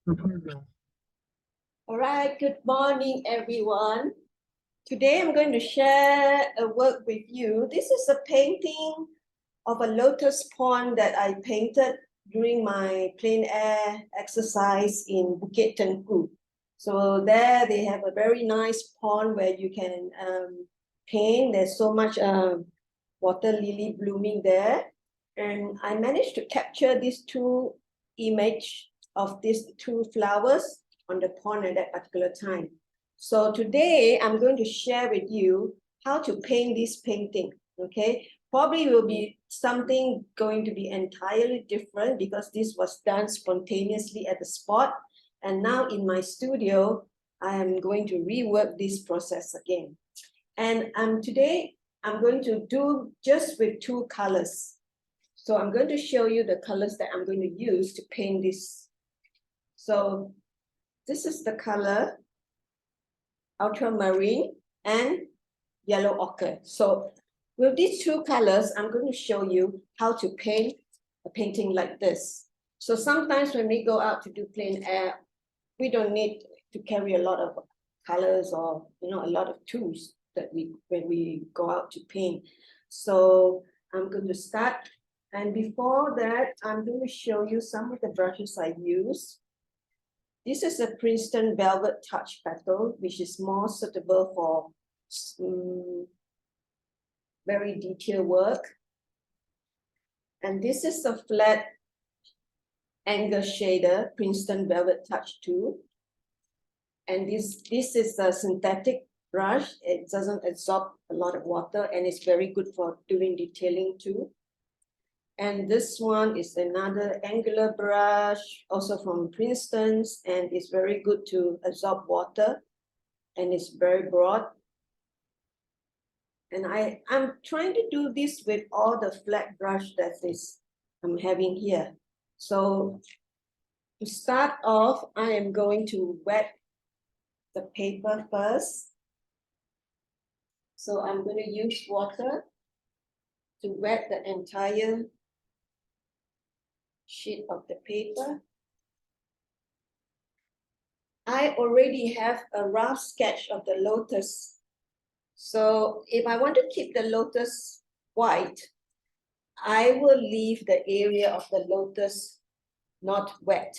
All right, good morning, everyone. Today I'm going to share a work with you. This is a painting of a lotus pond that I painted during my plein air exercise in Bukit Tengku. So there they have a very nice pond where you can paint. There's so much water lily blooming there. And I managed to capture these two images of these two flowers on the pond at that particular time. So today I'm going to share with you how to paint this painting, okay? Probably will be something going to be entirely different because this was done spontaneously at the spot. And now in my studio, I am going to rework this process again. And today I'm going to do just with two colors. So I'm going to show you the colors that I'm going to use to paint this. So this is the color, ultramarine and yellow ochre. So with these two colors, I'm going to show you how to paint a painting like this. So sometimes when we go out to do plein air, we don't need to carry a lot of colors or a lot of tools that when we go out to paint. So I'm going to start. And before that, I'm going to show you some of the brushes I use. This is a Princeton Velvet Touch petal, which is more suitable for very detailed work. And this is a flat angle shader, Princeton Velvet Touch 2. And this is a synthetic brush. It doesn't absorb a lot of water and it's very good for doing detailing too. And this one is another angular brush, also from Princeton's, and it's very good to absorb water, and it's very broad. And I'm trying to do this with all the flat brush that I'm having here. So to start off, I am going to wet the paper first. So I'm going to use water to wet the entire sheet of the paper. I already have a rough sketch of the lotus. So if I want to keep the lotus white, I will leave the area of the lotus not wet.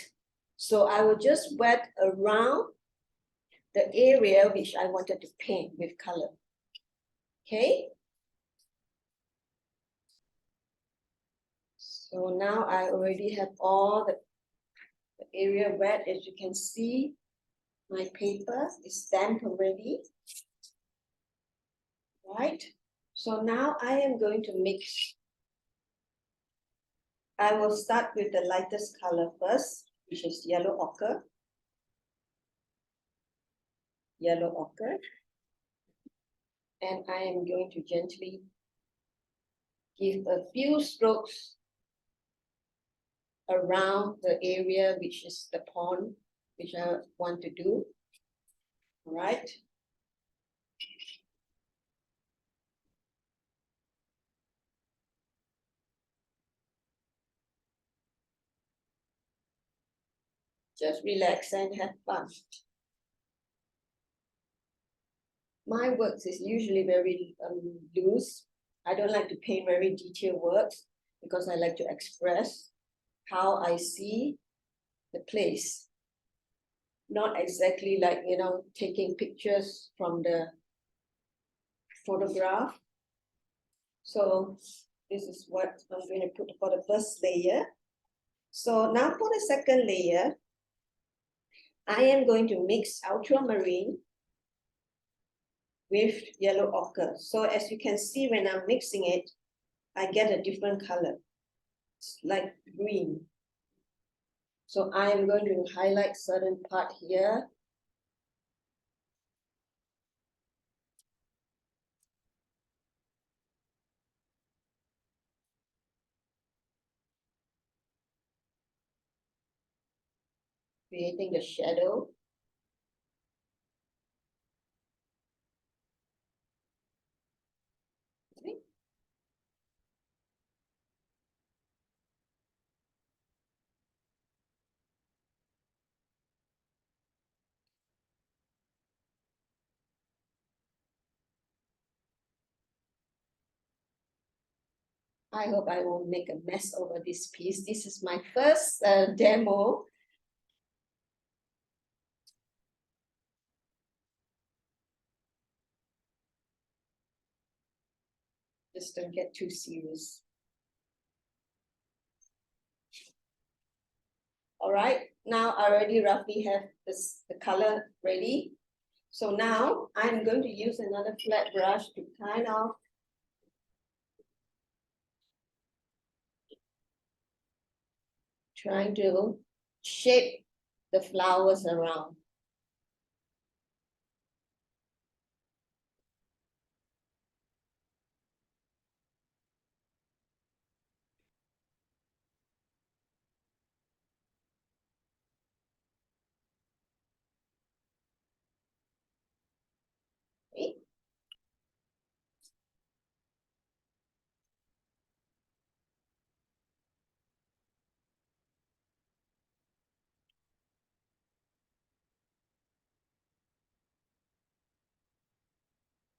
So I will just wet around the area which I wanted to paint with color. Okay? So now I already have all the area wet. As you can see, my paper is damp already. Right? So now I am going to mix. I will start with the lightest color first, which is yellow ochre. Yellow ochre. And I am going to gently give a few strokes around the area which is the pond, which I want to do. All right. Just relax and have fun. My works is usually very loose. I don't like to paint very detailed works because I like to express how I see the place. Not exactly like, taking pictures from the photograph. So this is what I'm going to put for the first layer. So now for the second layer, I am going to mix ultramarine with yellow ochre. So as you can see, when I'm mixing it, I get a different color. It's like green. So I am going to highlight certain part here. Creating the shadow. Okay. I hope I won't make a mess over this piece. This is my first demo. Just don't get too serious. All right, now I already roughly have the color ready. So now I'm going to use another flat brush to kind of trying to shape the flowers around. Okay.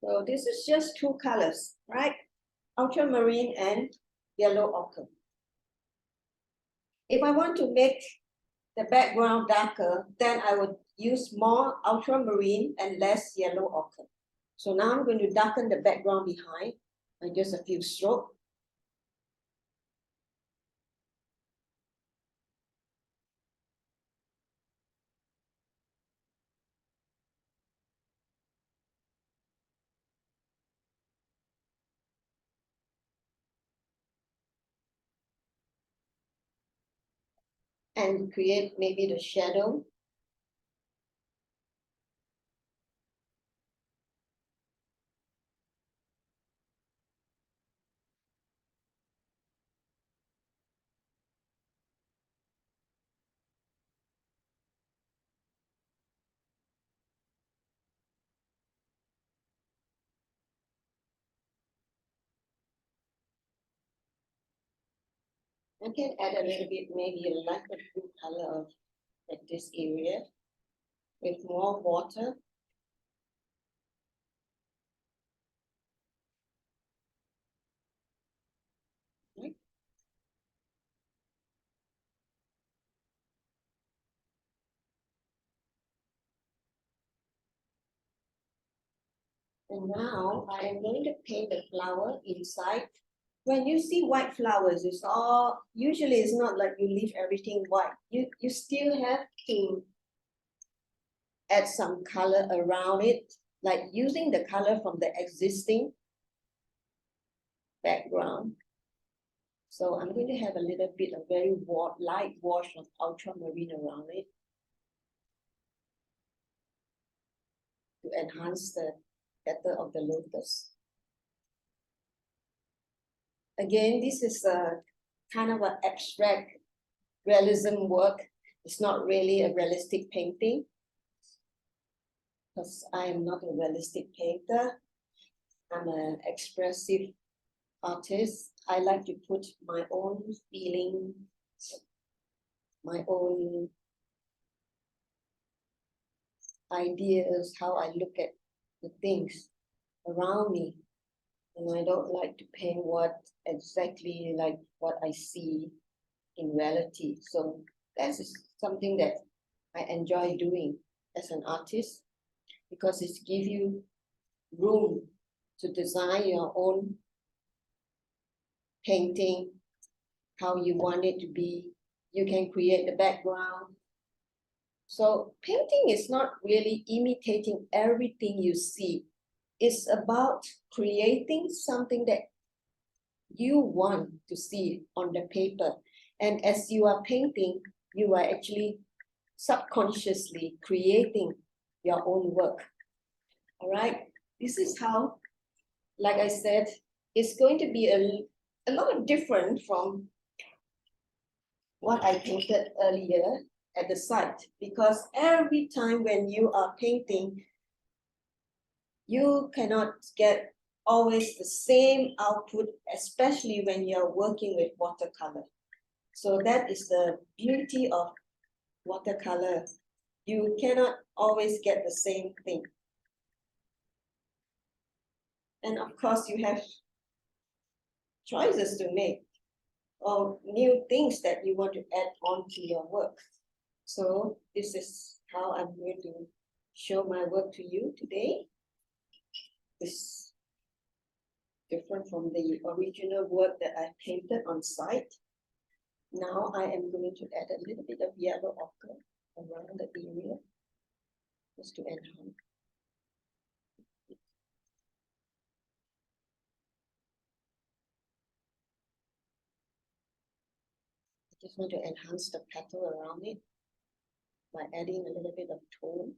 So this is just two colors, right? Ultramarine and yellow ochre. If I want to make the background darker, then I would use more ultramarine and less yellow ochre. So now I'm going to darken the background behind by just a few strokes. And create maybe the shadow. I can add a little bit, maybe a lighter blue color at this area with more water. Right? And now I am going to paint the flower inside. When you see white flowers, it's all, usually it's not like you leave everything white. You still have to add some color around it, like using the color from the existing background. So I'm going to have a little bit of very light wash of ultramarine around it to enhance the petal of the lotus. Again, this is a kind of an abstract realism work. It's not really a realistic painting because I am not a realistic painter. I'm an expressive artist. I like to put my own feeling, my own ideas, how I look at the things around me. And I don't like to paint what exactly like what I see in reality. So that is something that I enjoy doing as an artist because it gives you room to design your own painting, how you want it to be. You can create the background. So painting is not really imitating everything you see. It's about creating something that you want to see on the paper. And as you are painting, you are actually subconsciously creating your own work. All right, this is how, like I said, it's going to be a lot of different from what I painted earlier at the site, because every time when you are painting, you cannot get always the same output, especially when you're working with watercolor. So that is the beauty of watercolor. You cannot always get the same thing. And of course, you have choices to make or new things that you want to add on to your work. So this is how I'm going to show my work to you today. This is different from the original work that I painted on site. Now I am going to add a little bit of yellow ochre around the area just to enhance. I just want to enhance the petal around it by adding a little bit of tone.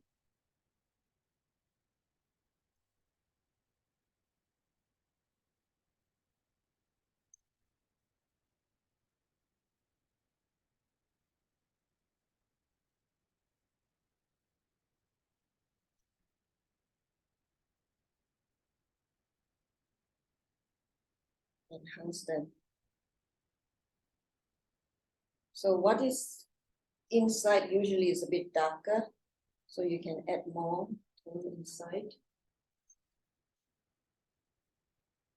Enhance them. So what is inside usually is a bit darker, so you can add more tone inside.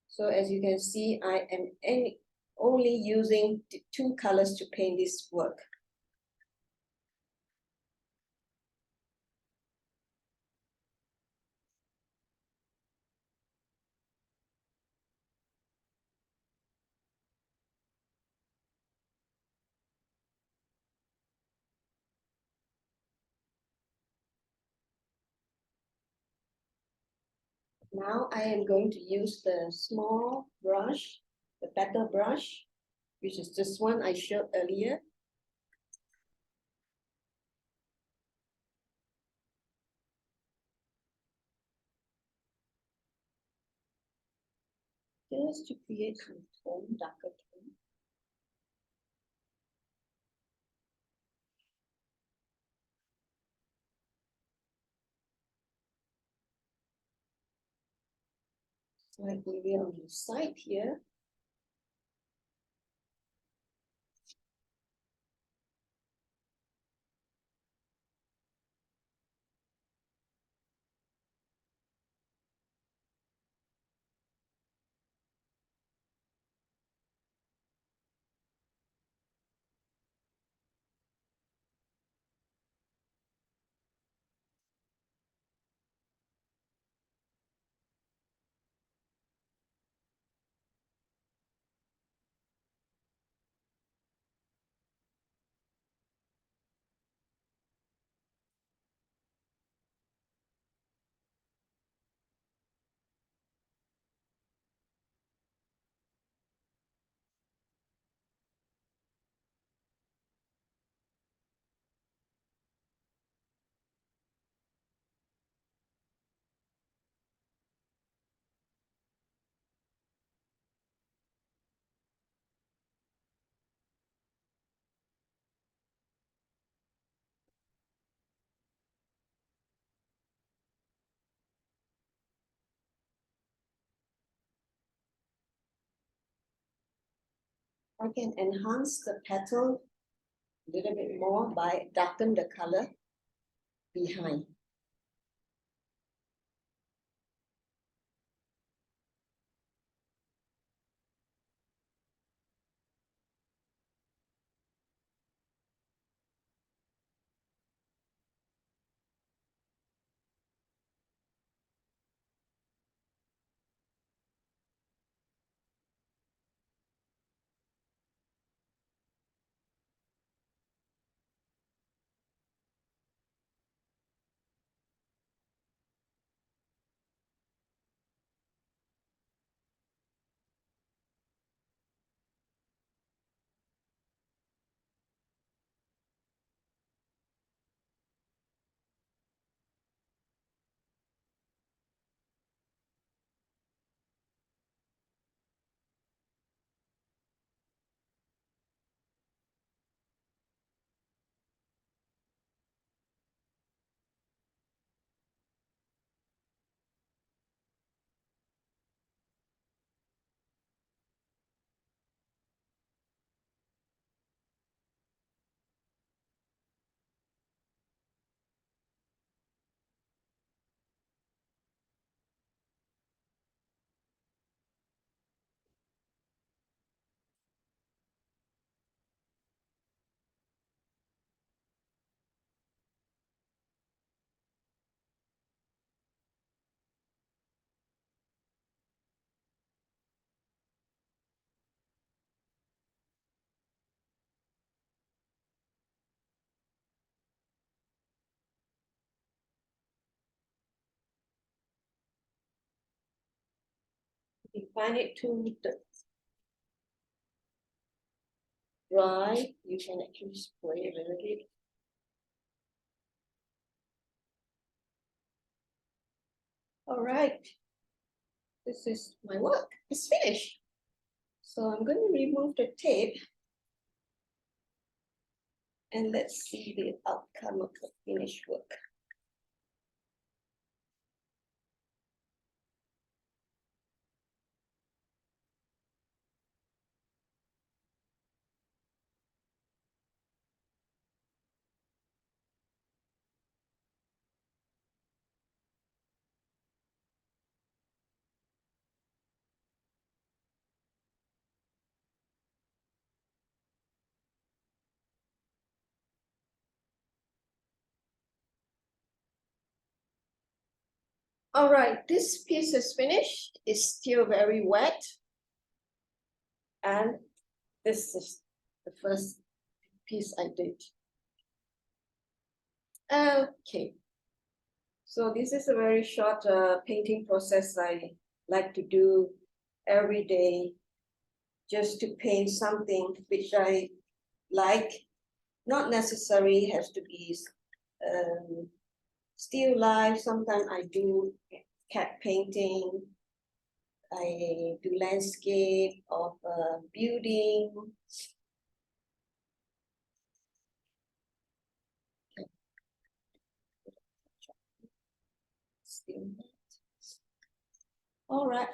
So as you can see, I am only using two colors to paint this work. Now I am going to use the small brush, the petal brush, which is this one I showed earlier. Just to create some tone, darker tone. Slight area on the side here. I can enhance the petal a little bit more by darken the color behind. find it too dry, you can actually spray a little bit. All right, this is my work. It's finished. So I'm going to remove the tape. And let's see the outcome of the finished work. All right, this piece is finished. It's still very wet. And this is the first piece I did. Okay. So this is a very short painting process I like to do every day, just to paint something which I like. Not necessarily has to be still life. Sometimes I do cat painting. I do landscape of building. All right,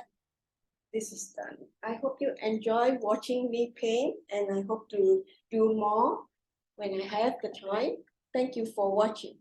this is done. I hope you enjoy watching me paint, and I hope to do more when I have the time. Thank you for watching.